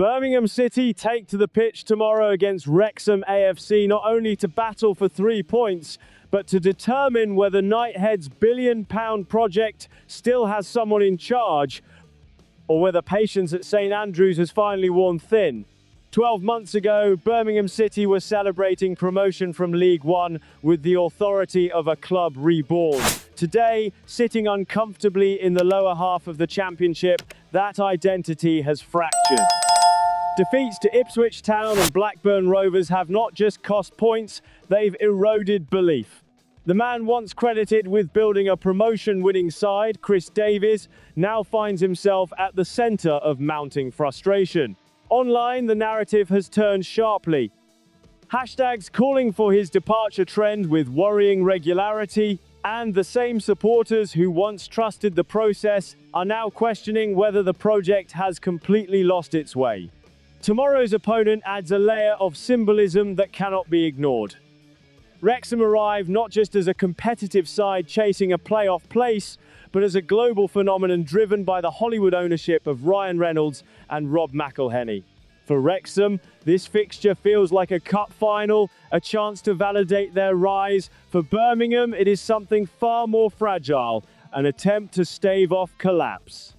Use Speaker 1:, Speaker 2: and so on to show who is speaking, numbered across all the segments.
Speaker 1: Birmingham City take to the pitch tomorrow against Wrexham AFC, not only to battle for 3 points, but to determine whether Knighthead's £1 billion project still has someone in charge, or whether patience at St Andrews has finally worn thin. 12 months ago, Birmingham City were celebrating promotion from League One with the authority of a club reborn. Today, sitting uncomfortably in the lower half of the Championship, that identity has fractured. Defeats to Ipswich Town and Blackburn Rovers have not just cost points, they've eroded belief. The man once credited with building a promotion-winning side, Davies, now finds himself at the centre of mounting frustration. Online, the narrative has turned sharply. Hashtags calling for his departure trend with worrying regularity, and the same supporters who once trusted the process are now questioning whether the project has completely lost its way. Tomorrow's opponent adds a layer of symbolism that cannot be ignored. Wrexham arrive not just as a competitive side chasing a playoff place, but as a global phenomenon driven by the Hollywood ownership of Ryan Reynolds and Rob McElhenney. For Wrexham, this fixture feels like a cup final, a chance to validate their rise. For Birmingham, it is something far more fragile, an attempt to stave off collapse.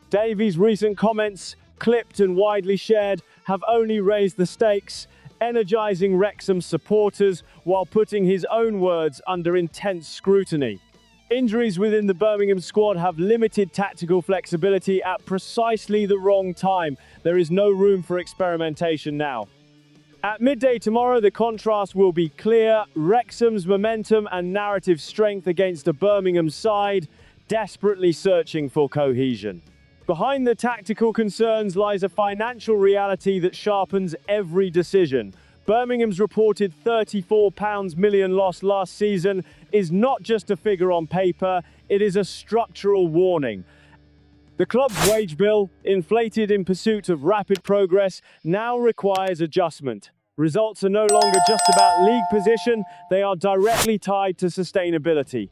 Speaker 1: Davies' recent comments, clipped and widely shared, have only raised the stakes, energizing Wrexham supporters while putting his own words under intense scrutiny. Injuries within the Birmingham squad have limited tactical flexibility at precisely the wrong time. There is no room for experimentation now. At midday tomorrow, the contrast will be clear. Wrexham's momentum and narrative strength against a Birmingham side desperately searching for cohesion. Behind the tactical concerns lies a financial reality that sharpens every decision. Birmingham's reported £34 million loss last season is not just a figure on paper, it is a structural warning. The club's wage bill, inflated in pursuit of rapid progress, now requires adjustment. Results are no longer just about league position, they are directly tied to sustainability.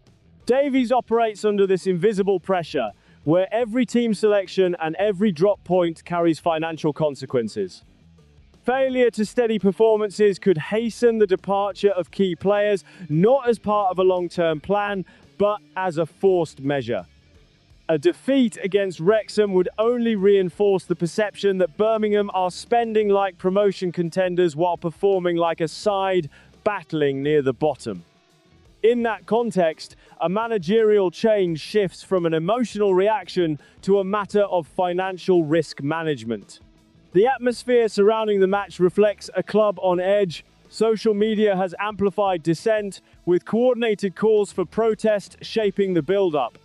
Speaker 1: Davies operates under this invisible pressure, where every team selection and every drop point carries financial consequences. Failure to steady performances could hasten the departure of key players, not as part of a long-term plan, but as a forced measure. A defeat against Wrexham would only reinforce the perception that Birmingham are spending like promotion contenders while performing like a side battling near the bottom. In that context, a managerial change shifts from an emotional reaction to a matter of financial risk management. The atmosphere surrounding the match reflects a club on edge. Social media has amplified dissent, with coordinated calls for protest shaping the build-up.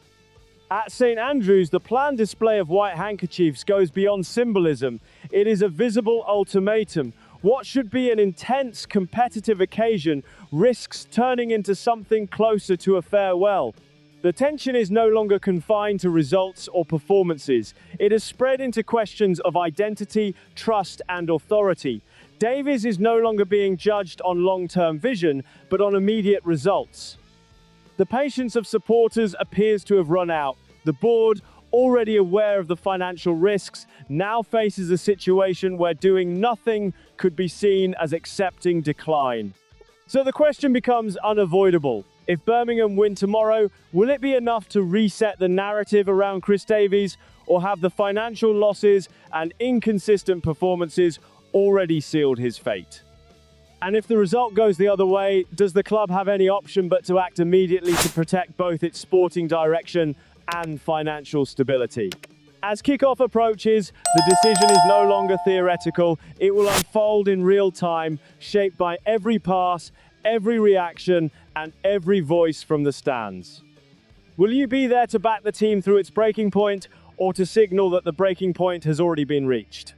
Speaker 1: At St Andrews, the planned display of white handkerchiefs goes beyond symbolism. It is a visible ultimatum. What should be an intense, competitive occasion risks turning into something closer to a farewell. The tension is no longer confined to results or performances. It has spread into questions of identity, trust, and authority. Davies is no longer being judged on long-term vision, but on immediate results. The patience of supporters appears to have run out. The board, already aware of the financial risks, now faces a situation where doing nothing could be seen as accepting decline. So the question becomes unavoidable. If Birmingham win tomorrow, will it be enough to reset the narrative around Davies, or have the financial losses and inconsistent performances already sealed his fate? And if the result goes the other way, does the club have any option but to act immediately to protect both its sporting direction and financial stability? As kickoff approaches, the decision is no longer theoretical. It will unfold in real time, shaped by every pass, every reaction, and every voice from the stands. Will you be there to back the team through its breaking point, or to signal that the breaking point has already been reached?